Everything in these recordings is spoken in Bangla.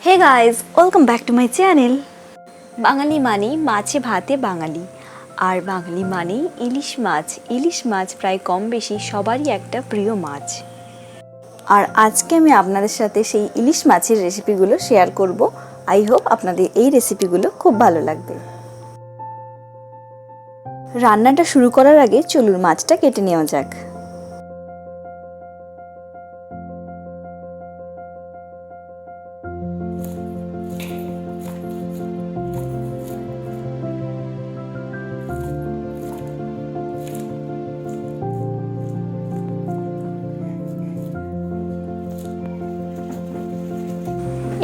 Hey guys, welcome back to my channel. Bangali মানেই মাছে ভাতে বাঙালি, আর বাঙালি মানেই ইলিশ মাছ। ইলিশ মাছ প্রায় কম বেশি সবারই একটা প্রিয় মাছ। আর আজকে আমি আপনাদের সাথে সেই ইলিশ মাছের রেসিপিগুলো শেয়ার করব। আই হোপ আপনাদের এই রেসিপিগুলো খুব ভালো লাগবে। রান্নাটা শুরু করার আগে চলুন মাছটা কেটে নেওয়া যাক।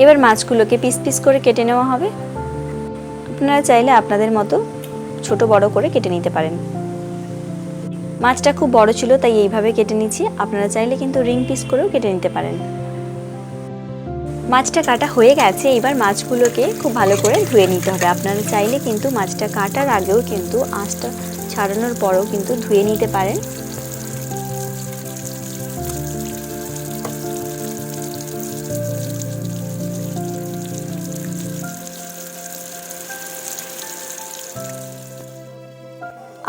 এবার মাছগুলোকে পিস পিস করে কেটে নেওয়া হবে। আপনারা চাইলে আপনাদের মতো ছোট বড় করে কেটে নিতে পারেন। মাছটা খুব বড় ছিল তাই এইভাবে কেটে নিচ্ছি। আপনারা চাইলে কিন্তু রিং পিস করেও কেটে নিতে পারেন। মাছটা কাটা হয়ে গেছে। এবার মাছগুলোকে খুব ভালো করে ধুয়ে নিতে হবে। আপনারা চাইলে কিন্তু মাছটা কাটার আগেও কিন্তু আঁচটা ছাড়ানোর পরেও কিন্তু ধুয়ে নিতে পারেন।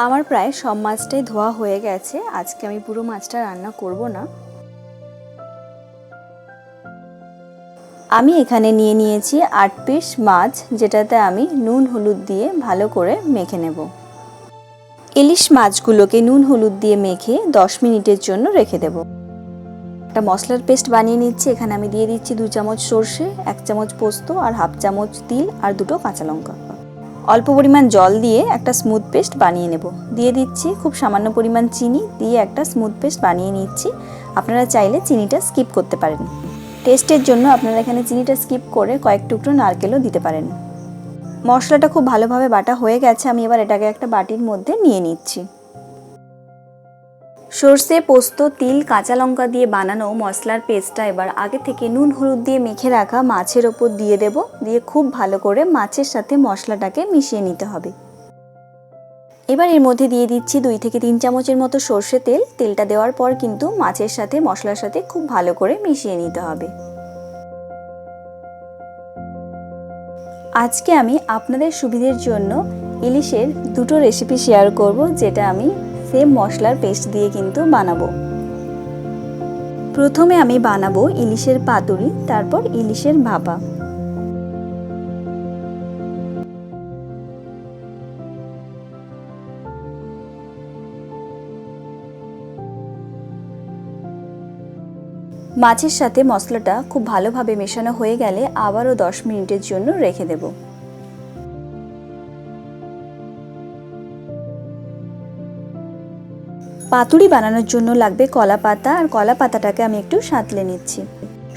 আমার প্রায় সব মাছটাই ধোয়া হয়ে গেছে। আজকে আমি পুরো মাছটা রান্না করব না। আমি এখানে নিয়ে নিয়েছি 8 পিস মাছ, যেটাতে আমি নুন হলুদ দিয়ে ভালো করে মেখে নেব। ইলিশ মাছগুলোকে নুন হলুদ দিয়ে মেখে 10 মিনিটের জন্য রেখে দেব। একটা মশলার পেস্ট বানিয়ে নিচ্ছি। এখানে আমি দিয়ে দিচ্ছি 2 চামচ সর্ষে, 1 চামচ পোস্ত আর হাফ চামচ তিল আর 2টো কাঁচা লঙ্কা। অল্প পরিমাণ জল দিয়ে একটা স্মুথ পেস্ট বানিয়ে নেব। দিয়ে দিচ্ছি খুব সামান্য পরিমাণ চিনি, দিয়ে একটা স্মুথ পেস্ট বানিয়ে নিচ্ছি। আপনারা চাইলে চিনিটা স্কিপ করতে পারেন। টেস্টের জন্য আপনারা এখানে চিনিটা স্কিপ করে কয়েক টুকরো নারকেলও দিতে পারেন। মশলাটা খুব ভালোভাবে বাটা হয়ে গেছে। আমি এবার এটাকে একটা বাটির মধ্যে নিয়ে নিচ্ছি। সর্ষে, পোস্ত, তিল, কাঁচা লঙ্কা দিয়ে বানানো মশলার পেস্টটা এবার আগে থেকে নুন হলুদ দিয়ে মেখে রাখা মাছের ওপর দিয়ে দেব। দিয়ে খুব ভালো করে মাছের সাথে মশলাটাকে মিশিয়ে নিতে হবে। এবার এর মধ্যে দিয়ে দিচ্ছি 2 থেকে 3 চামচের মতো সর্ষে তেল। তেলটা দেওয়ার পর কিন্তু মাছের সাথে মশলার সাথে খুব ভালো করে মিশিয়ে নিতে হবে। আজকে আমি আপনাদের সুবিধের জন্য ইলিশের 2টো রেসিপি শেয়ার করব, যেটা আমি সেম মশলার পেস্ট দিয়ে কিন্তু বানাবো। প্রথমে আমি বানাবো ইলিশের পাতুরি, তারপর ইলিশের ভাপা। মাছের সাথে মশলাটা খুব ভালোভাবে মেশানো হয়ে গেলে আবারও 10 মিনিটের জন্য রেখে দেব। পাতুরি বানানোর জন্য লাগবে কলা পাতা, আর কলা পাতাটাকে আমি একটু সাঁতলে নিচ্ছি।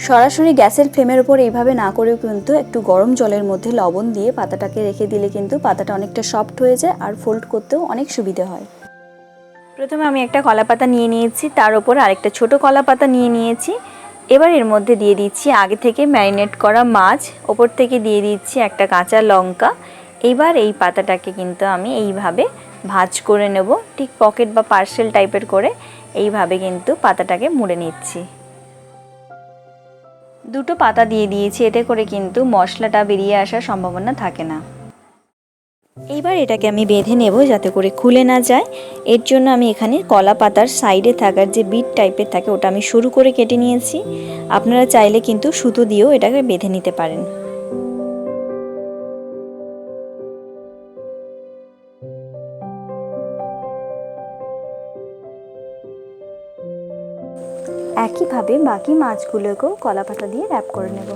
সরাসরি গ্যাসের ফ্লেমের উপর এইভাবে না করেও কিন্তু একটু গরম জলের মধ্যে লবণ দিয়ে পাতাটাকে রেখে দিলে কিন্তু পাতাটা অনেকটা সফট হয়ে যায় আর ফোল্ড করতেও অনেক সুবিধে হয়। প্রথমে আমি একটা কলা পাতা নিয়ে নিয়েছি, তার উপর আরেকটা ছোট কলা পাতা নিয়ে নিয়েছি। এবার এর মধ্যে দিয়ে দিচ্ছি আগে থেকে ম্যারিনেট করা মাছ, ওপর থেকে দিয়ে দিচ্ছি একটা কাঁচা লঙ্কা। এবার এই পাতাটাকে কিন্তু আমি এইভাবে ভাঁজ করে নেব, ঠিক পকেট বা পার্সেল টাইপের করে এইভাবে কিন্তু পাতাটাকে মুড়ে নিচ্ছি। 2টো পাতা দিয়ে দিয়েছি, এতে করে কিন্তু মশলাটা বেরিয়ে আসার সম্ভাবনা থাকে না। এইবার এটাকে আমি বেঁধে নেব যাতে করে খুলে না যায়। এর জন্য আমি এখানে কলা পাতার সাইডে থাকার যে বিট টাইপের থাকে ওটা আমি সরু করে কেটে নিয়েছি। আপনারা চাইলে কিন্তু সুতো দিয়েও এটাকে বেঁধে নিতে পারেন। একইভাবে বাকি মাছগুলোকেও কলা পাতা দিয়ে র্যাপ করে নেব।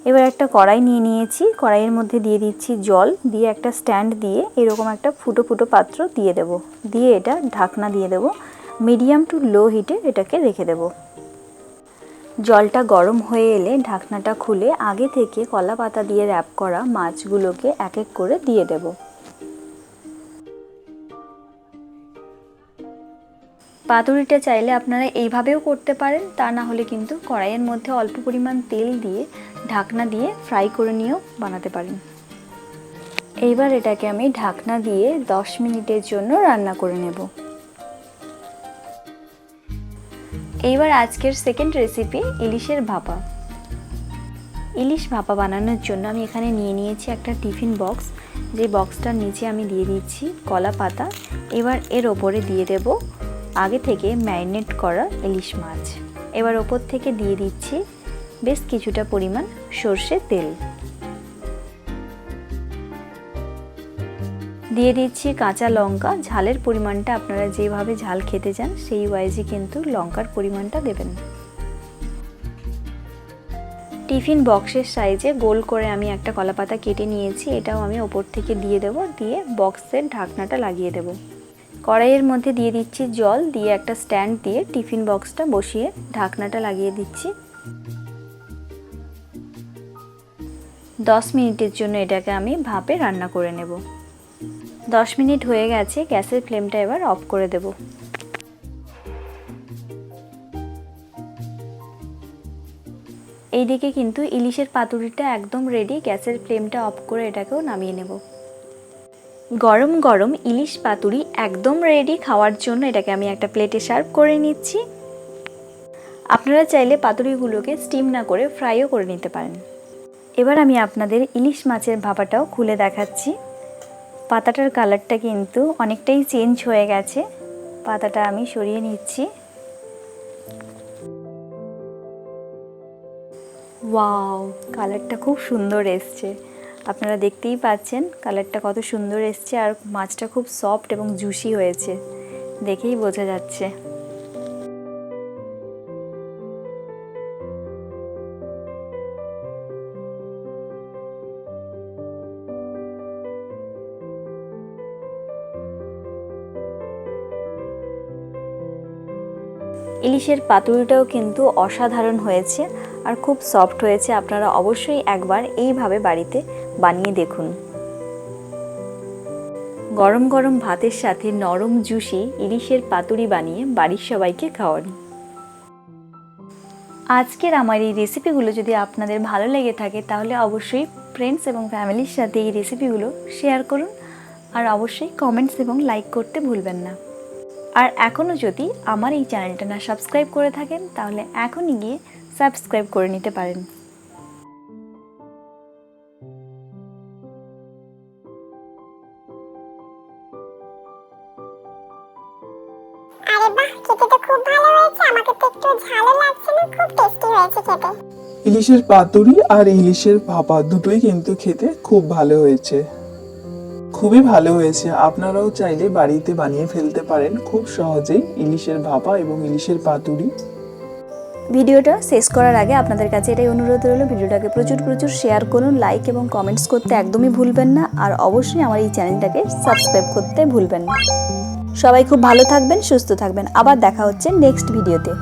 এবার একটা কড়াই নিয়ে নিয়েছি, কড়াইয়ের মধ্যে দিয়ে দিচ্ছি জল, দিয়ে একটা স্ট্যান্ড দিয়ে এরকম একটা ফুটো ফুটো পাত্র দিয়ে দেব, দিয়ে এটা ঢাকনা দিয়ে দেব, মিডিয়াম টু লো হিটে এটাকে রেখে দেব। জলটা গরম হয়ে এলে ঢাকনাটা খুলে আগে থেকে কলা পাতা দিয়ে র্যাপ করা মাছগুলোকে এক এক করে দিয়ে দেব। পাতুরিটা চাইলে আপনারা এইভাবেও করতে পারেন, তা না হলে কিন্তু কড়াইয়ের মধ্যে অল্প পরিমাণ তেল দিয়ে ঢাকনা দিয়ে ফ্রাই করে নিয়েও বানাতে পারেন। এইবার এটাকে আমি ঢাকনা দিয়ে 10 মিনিটের জন্য রান্না করে নেব। এইবার আজকের সেকেন্ড রেসিপি ইলিশের ভাপা। ইলিশ ভাপা বানানোর জন্য আমি এখানে নিয়ে নিয়েছি একটা টিফিন বক্স, যে বক্সটার নিচে আমি দিয়ে দিচ্ছি কলা পাতা। এবার এর ওপরে দিয়ে দেব আগে থেকে ম্যারিনেট করা ইলিশ মাছ। এবার ওপর থেকে দিয়ে দিচ্ছি বেশ কিছুটা পরিমাণ সর্ষের তেল, দিয়ে দিচ্ছি কাঁচা লঙ্কা। ঝালের পরিমাণটা আপনারা যেভাবে ঝাল খেতে চান সেই ওয়াইজই কিন্তু লঙ্কার পরিমাণটা দেবেন। টিফিন বক্সের সাইজে গোল করে আমি একটা কলাপাতা কেটে নিয়েছি, এটাও আমি ওপর থেকে দিয়ে দেব, দিয়ে বক্সের ঢাকনাটা লাগিয়ে দেব। কড়াইয়ের মধ্যে দিয়ে দিচ্ছি জল, দিয়ে একটা স্ট্যান্ড দিয়ে টিফিন বক্সটা বসিয়ে ঢাকনাটা লাগিয়ে দিচ্ছি। 10 মিনিটের জন্য এটাকে আমি ভাপে রান্না করে নেব। 10 মিনিট হয়ে গেছে, গ্যাসের ফ্লেমটা এবার অফ করে দেব। এইদিকে কিন্তু ইলিশের পাতুরিটা একদম রেডি, গ্যাসের ফ্লেমটা অফ করে এটাকেও নামিয়ে নেব। গরম গরম ইলিশ পাতুরি একদম রেডি খাওয়ার জন্য। এটাকে আমি একটা প্লেটে সার্ভ করে নিচ্ছি। আপনারা চাইলে পাতুরিগুলোকে স্টিম না করে ফ্রাইও করে নিতে পারেন। এবার আমি আপনাদের ইলিশ মাছের ভাপাটাও খুলে দেখাচ্ছি। পাতাটার কালারটা কিন্তু অনেকটাই চেঞ্জ হয়ে গেছে। পাতাটা আমি সরিয়ে নিচ্ছি। ওয়াও, কালারটা খুব সুন্দর এসছে। আপনারা দেখতেই পাচ্ছেন কালারটা কত সুন্দর এসছে, আর মাছটা খুব সফট এবং জুসি হয়েছে, দেখেই বোঝা যাচ্ছে। ইলিশের পাতুরিটাও কিন্তু অসাধারণ হয়েছে আর খুব সফট হয়েছে। আপনারা অবশ্যই একবার এইভাবে বাড়িতে বানিয়ে দেখুন। গরম গরম ভাতের সাথে নরম জুসি ইলিশের পাতুরি বানিয়ে বাড়ির সবাইকে খাওয়ান। আজকের আমার এই রেসিপিগুলো যদি আপনাদের ভালো লেগে থাকে তাহলে অবশ্যই ফ্রেন্ডস এবং ফ্যামিলির সাথে এই রেসিপিগুলো শেয়ার করুন, আর অবশ্যই কমেন্টস এবং লাইক করতে ভুলবেন না। আর এখনও যদি আমার এই চ্যানেলটা না সাবস্ক্রাইব করে থাকেন তাহলে এখনই গিয়ে সাবস্ক্রাইব করে নিতে পারেন। আরে বাহ, খেতে তো খুব ভালো হয়েছে। আমাকে তো একটু ঝালও লাগছে না, খুব টেস্টি হয়েছে খেতে। ইলিশের পাতুরি আর ইলিশের ভাপা দুটোই কিন্তু খেতে খুব ভালো হয়েছে, খুবই ভালো হয়েছে। আপনারাও চাইলে বাড়িতে বানিয়ে ফেলতে পারেন খুব সহজেই ইলিশের ভাপা এবং ইলিশের পাতুরি। ভিডিওটা শেষ করার আগে আপনাদের কাছে এটাই অনুরোধ রইল, ভিডিওটাকে প্রচুর প্রচুর শেয়ার করুন, লাইক এবং কমেন্টস করতে একদমই ভুলবেন না, আর অবশ্যই আমার এই চ্যানেলটাকে সাবস্ক্রাইব করতে ভুলবেন না। সবাই খুব ভালো থাকবেন, সুস্থ থাকবেন। আবার দেখা হচ্ছে নেক্সট ভিডিওতে।